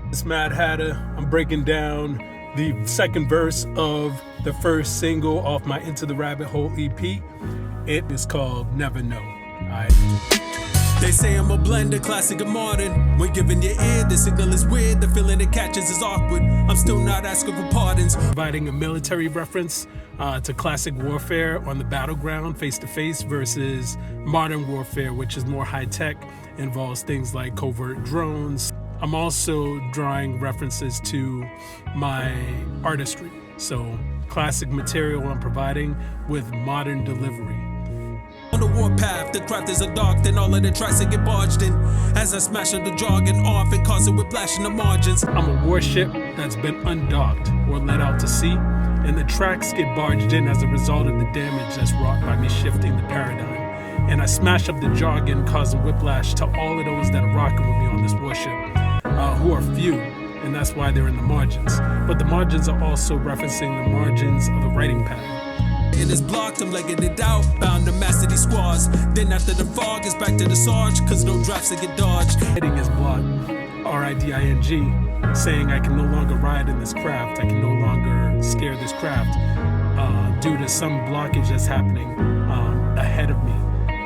It's Mad Hadda. I'm breaking down the second verse of the first single off my Into the Rabbit Hole EP. It is called Never Know. Alright. They say I'm a blend of classic and modern. When giving your ear, the signal is weird. The feeling it catches is awkward. I'm still not asking for pardons. Providing a military reference to classic warfare on the battleground, face-to-face, versus modern warfare, which is more high-tech, involves things like covert drones. I'm also drawing references to my artistry. So classic material I'm providing with modern delivery. On the warpath, the craft is a dark, then all of the tracks that get barged in. As I smash up the jargon off and cause it whiplash in the margins. I'm a warship that's been undocked or let out to sea, and the tracks get barged in as a result of the damage that's wrought by me shifting the paradigm. And I smash up the jargon, causing whiplash to all of those that are rocking with me on this warship, who are few, and that's why they're in the margins. But the margins are also referencing the margins of the writing pad. It is blocked, I'm legging it out, bound to master these squads. Then after the fog, it's back to the sarge, cause no drops that get dodged. Heading is blocked, RIDING, saying I can no longer ride in this craft, I can no longer scare this craft due to some blockage that's happening ahead of me.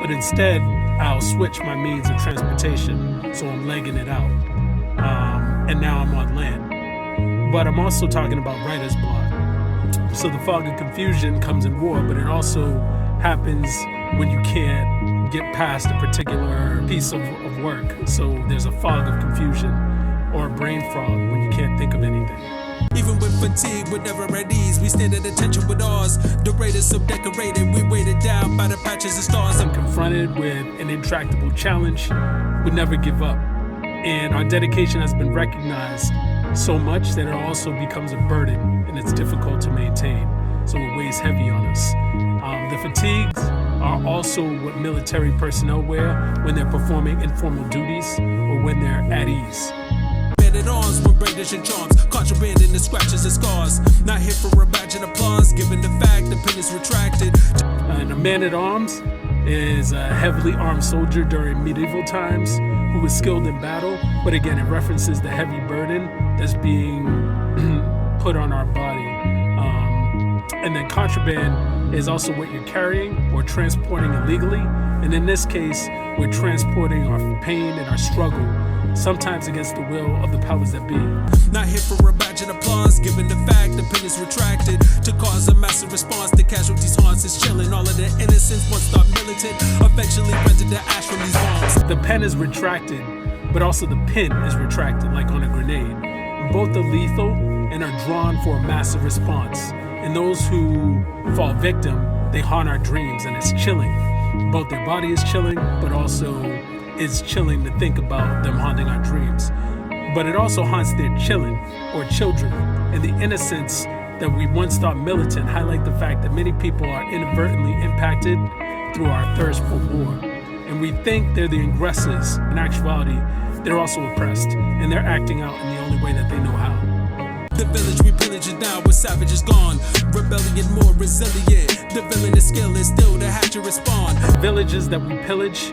But instead, I'll switch my means of transportation, so I'm legging it out. And now I'm on land. But I'm also talking about writer's block. So the fog of confusion comes in war, but it also happens when you can't get past a particular piece of work. So there's a fog of confusion or a brain fog when you can't think of anything. Even with fatigue, we're never at ease. We stand at attention with ours. The rate is so decorated, we weighted down by the patches of stars. I'm confronted with an intractable challenge, but never give up. And our dedication has been recognized so much that it also becomes a burden, and it's difficult to maintain. So it weighs heavy on us. The fatigues are also what military personnel wear when they're performing informal duties or when they're at ease. Men at arms with brandishing charms, contraband in the scratches and scars. Not here for a badge and applause, given the fact the pen is retracted. And a man at arms is a heavily armed soldier during medieval times who was skilled in battle, but again, it references the heavy burden that's being put on our body. And then contraband is also what you're carrying or transporting illegally. And in this case, we're transporting our pain and our struggle, sometimes against the will of the powers that be. Not here for a badge and applause, given the fact the pen is retracted to cause a massive response. The casualties haunts is chilling. All of the innocence once thought militant, eventually rendered the ash from these bombs. The pen is retracted, but also the pin is retracted like on a grenade. Both are lethal and are drawn for a massive response. And those who fall victim, they haunt our dreams, and it's chilling. Both their body is chilling, but also it's chilling to think about them haunting our dreams. But it also haunts their children or children. And the innocence that we once thought militant highlight the fact that many people are inadvertently impacted through our thirst for war. And we think they're the aggressors. In actuality, they're also oppressed, and they're acting out in the only way that they know how. The village we pillage is now where savage is gone. Rebellion more resilient. The villainous skill is still to hatch and respond. Villages that we pillage,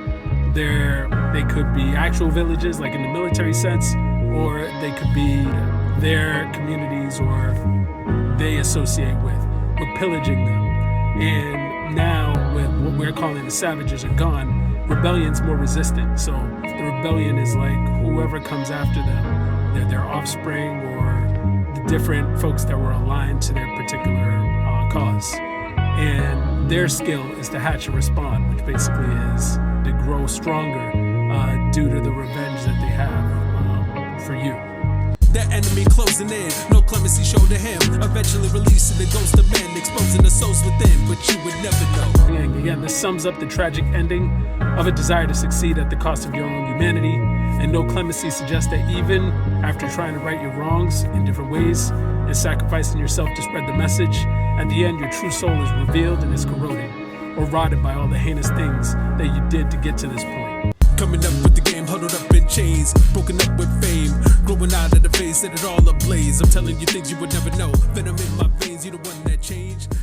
they could be actual villages, like in the military sense, or they could be their communities or they associate with. We're pillaging them. And now, with what we're calling the savages are gone, rebellion's more resistant. So the rebellion is like whoever comes after them, they're their offspring or the different folks that were aligned to their particular cause. And their skill is to hatch and respond, which basically is to grow stronger due to the revenge that they have for you. The enemy closing in, no clemency shown to him. Eventually releasing the ghost of men, exposing the souls within, but you would never know. Again, this sums up the tragic ending of a desire to succeed at the cost of your own humanity. And no clemency suggests that even after trying to right your wrongs in different ways and sacrificing yourself to spread the message, at the end your true soul is revealed and is corroded or rotted by all the heinous things that you did to get to this point. Coming up with the game, huddled up in chains, broken up with fame, growing out of the face, set it all ablaze. I'm telling you things you would never know. Venom in my veins, you the one that changed.